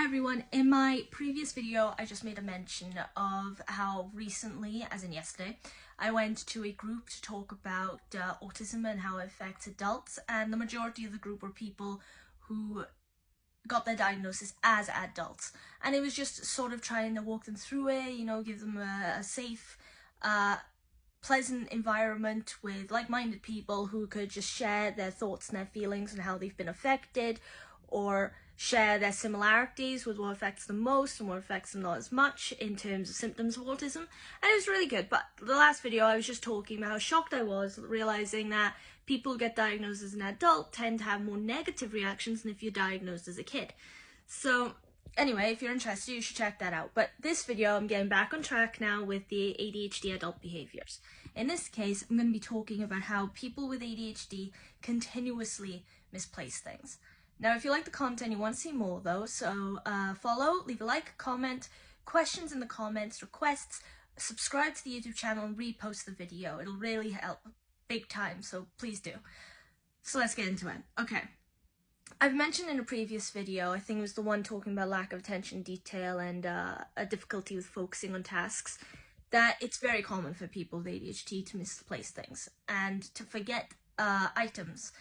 Hi everyone, in my previous video I just made a mention of how recently, as in yesterday, I went to a group to talk about autism and how it affects adults, and the majority of the group were people who got their diagnosis as adults, and it was just sort of trying to walk them through it, you know, give them a safe, pleasant environment with like-minded people who could just share their thoughts and their feelings and how they've been affected, or share their similarities with what affects them most and what affects them not as much in terms of symptoms of autism. And it was really good. But the last video I was just talking about how shocked I was realizing that people who get diagnosed as an adult tend to have more negative reactions than if you're diagnosed as a kid. So anyway, if you're interested, you should check that out. But this video, I'm getting back on track now with the ADHD adult behaviors. In this case, I'm going to be talking about how people with ADHD continuously misplace things. Now, if you like the content, you want to see more though, so follow, leave a like, comment, questions in the comments, requests, subscribe to the YouTube channel and repost the video. It'll really help big time, so please do. So let's get into it. Okay. I've mentioned in a previous video, I think it was the one talking about lack of attention detail and a difficulty with focusing on tasks, that it's very common for people with ADHD to misplace things and to forget items.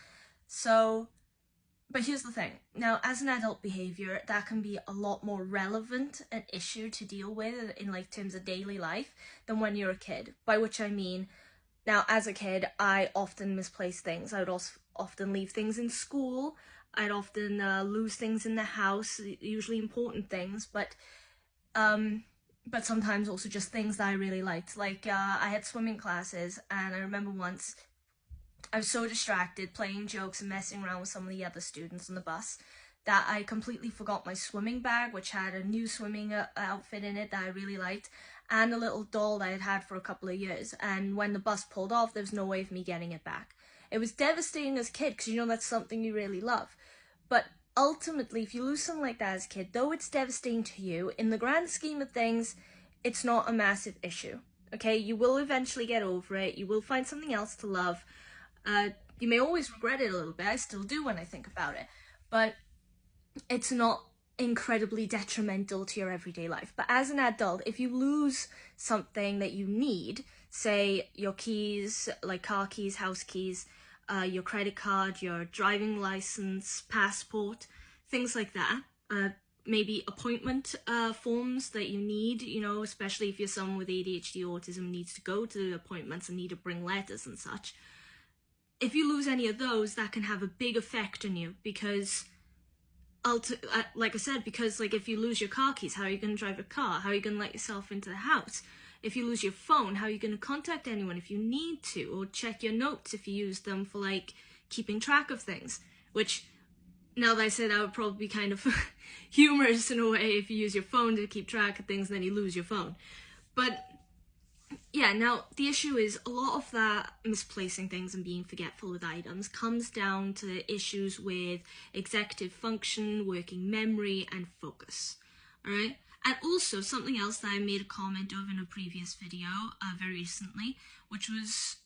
But here's the thing. Now, as an adult behavior, that can be a lot more relevant an issue to deal with in terms of daily life than when you're a kid. By which I mean, now as a kid, I often misplace things. I would also often leave things in school. I'd often lose things in the house, usually important things, but sometimes also just things that I really liked. Like I had swimming classes, and I remember once I was so distracted playing jokes and messing around with some of the other students on the bus that I completely forgot my swimming bag, which had a new swimming outfit in it that I really liked, and a little doll that I had had for a couple of years. And when the bus pulled off, there was no way of me getting it back. It was devastating as a kid because, you know, that's something you really love. But ultimately, if you lose something like that as a kid, though it's devastating to you, in the grand scheme of things, it's not a massive issue. Okay, you will eventually get over it. You will find something else to love. You may always regret it a little bit. I still do when I think about it, but it's not incredibly detrimental to your everyday life. But as an adult, if you lose something that you need, say your keys, like car keys, house keys, your credit card, your driving license, passport, things like that, maybe appointment forms that you need, you know, especially if you're someone with ADHD autism, needs to go to appointments and need to bring letters and such. If you lose any of those, that can have a big effect on you because, like I said, because if you lose your car keys, how are you going to drive a car? How are you going to let yourself into the house? If you lose your phone, how are you going to contact anyone if you need to? Or check your notes if you use them for, keeping track of things. Which, now that I said that would probably be kind of humorous in a way if you use your phone to keep track of things and then you lose your phone. But yeah, now the issue is a lot of that misplacing things and being forgetful with items comes down to issues with executive function, working memory, and focus. Alright? And also something else that I made a comment of in a previous video very recently, which was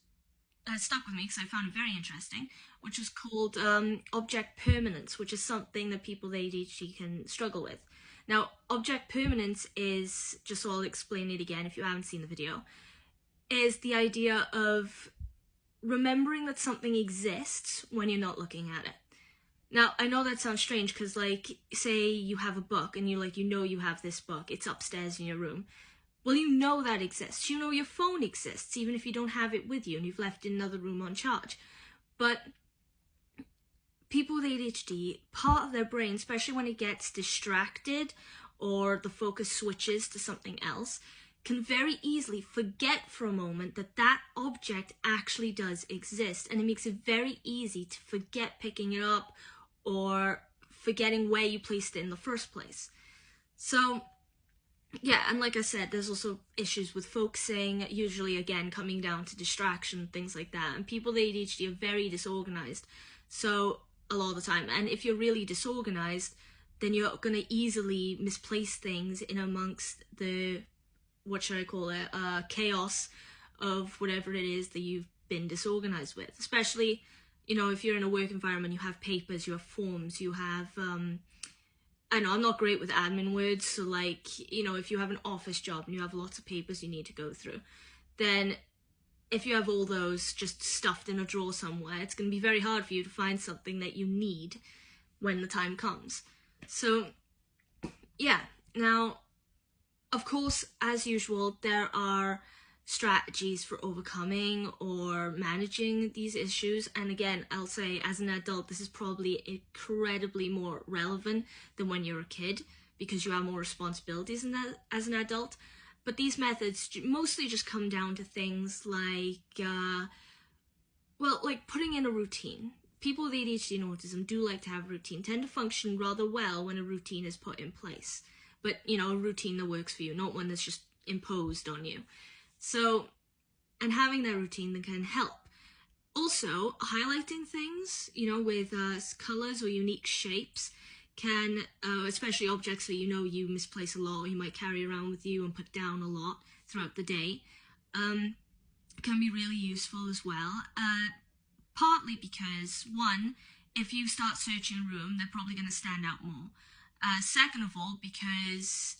stuck with me because I found it very interesting, which is called object permanence, which is something that people with ADHD can struggle with. Now, object permanence is, just so I'll explain it again if you haven't seen the video, is the idea of remembering that something exists when you're not looking at it. Now, I know that sounds strange because, say you have a book and you know you have this book, it's upstairs in your room. Well, you know that exists. You know your phone exists, even if you don't have it with you and you've left it in another room on charge. But people with ADHD, part of their brain, especially when it gets distracted or the focus switches to something else, can very easily forget for a moment that that object actually does exist. And it makes it very easy to forget picking it up or forgetting where you placed it in the first place. So yeah, and like I said, there's also issues with focusing, usually again coming down to distraction, things like that. And people with ADHD are very disorganized, so a lot of the time. And if you're really disorganized, then you're going to easily misplace things in amongst the, what should I call it, chaos of whatever it is that you've been disorganized with. Especially, you know, if you're in a work environment, you have papers, you have forms, you have I know I'm not great with admin words, so like, you know, if you have an office job and you have lots of papers you need to go through, then if you have all those just stuffed in a drawer somewhere, it's going to be very hard for you to find something that you need when the time comes. So, yeah. Now, of course, as usual, there are strategies for overcoming or managing these issues. And again, I'll say as an adult, this is probably incredibly more relevant than when you're a kid because you have more responsibilities as an adult. But these methods mostly just come down to things like, like putting in a routine. People with ADHD and autism do like to have a routine, tend to function rather well when a routine is put in place. But, you know, a routine that works for you, not one that's just imposed on you. So, and having that routine that can help. Also, highlighting things, you know, with colours or unique shapes can, especially objects that you know you misplace a lot or you might carry around with you and put down a lot throughout the day, can be really useful as well. Partly because, one, if you start searching a room, they're probably going to stand out more. Second of all, because,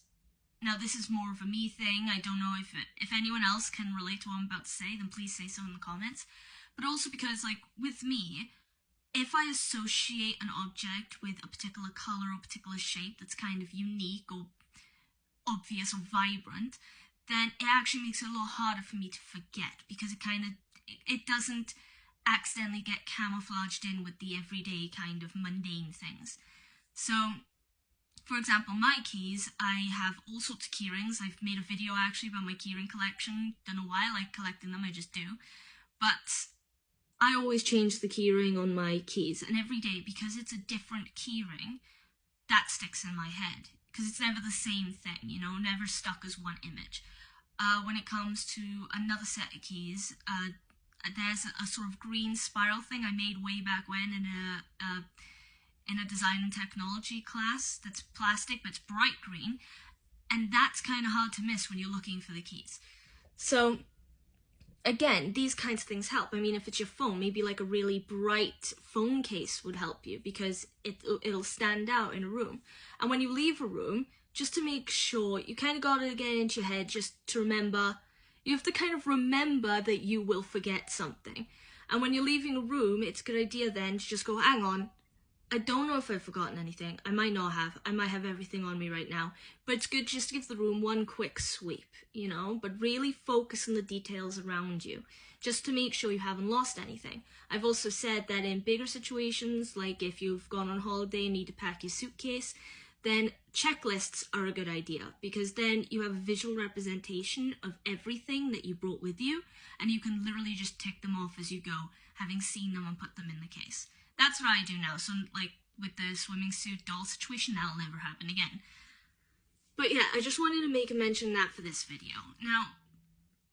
now this is more of a me thing, I don't know if anyone else can relate to what I'm about to say, then please say so in the comments. But also because, like, with me, if I associate an object with a particular colour or particular shape that's kind of unique or obvious or vibrant, then it actually makes it a lot harder for me to forget because it doesn't accidentally get camouflaged in with the everyday kind of mundane things. So, for example, my keys, I have all sorts of keyrings. I've made a video actually about my keyring collection. Don't know why I like collecting them, I just do. But I always change the keyring on my keys, and every day, because it's a different keyring, that sticks in my head. Because it's never the same thing, you know, never stuck as one image. When it comes to another set of keys, there's a sort of green spiral thing I made way back when in a design and technology class that's plastic but it's bright green, and that's kind of hard to miss when you're looking for the keys. So again, these kinds of things help. I mean, if it's your phone, maybe like a really bright phone case would help you because it'll stand out in a room. And when you leave a room, just to make sure, you kind of got to get into your head just to remember. You have to kind of remember that you will forget something. And when you're leaving a room, it's a good idea then to just go, hang on, I don't know if I've forgotten anything. I might not have. I might have everything on me right now. But it's good just to give the room one quick sweep, you know, but really focus on the details around you, just to make sure you haven't lost anything. I've also said that in bigger situations, like if you've gone on holiday and need to pack your suitcase, then checklists are a good idea because then you have a visual representation of everything that you brought with you and you can literally just tick them off as you go, having seen them and put them in the case. That's what I do now. So like with the swimming suit doll situation, that'll never happen again. But yeah, I just wanted to make a mention of that for this video. Now,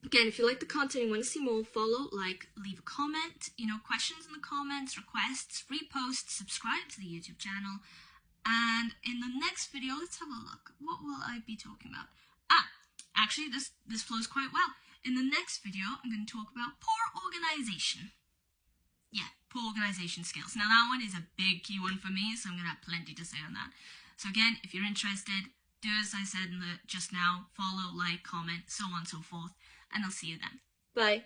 again, if you like the content and want to see more, follow, like, leave a comment, you know, questions in the comments, requests, repost, subscribe to the YouTube channel. And in the next video, let's have a look. What will I be talking about? Actually, this flows quite well. In the next video, I'm going to talk about poor organization. Yeah, poor organization skills. Now, that one is a big key one for me, so I'm going to have plenty to say on that. So again, if you're interested, do as I said just now. Follow, like, comment, so on and so forth. And I'll see you then. Bye.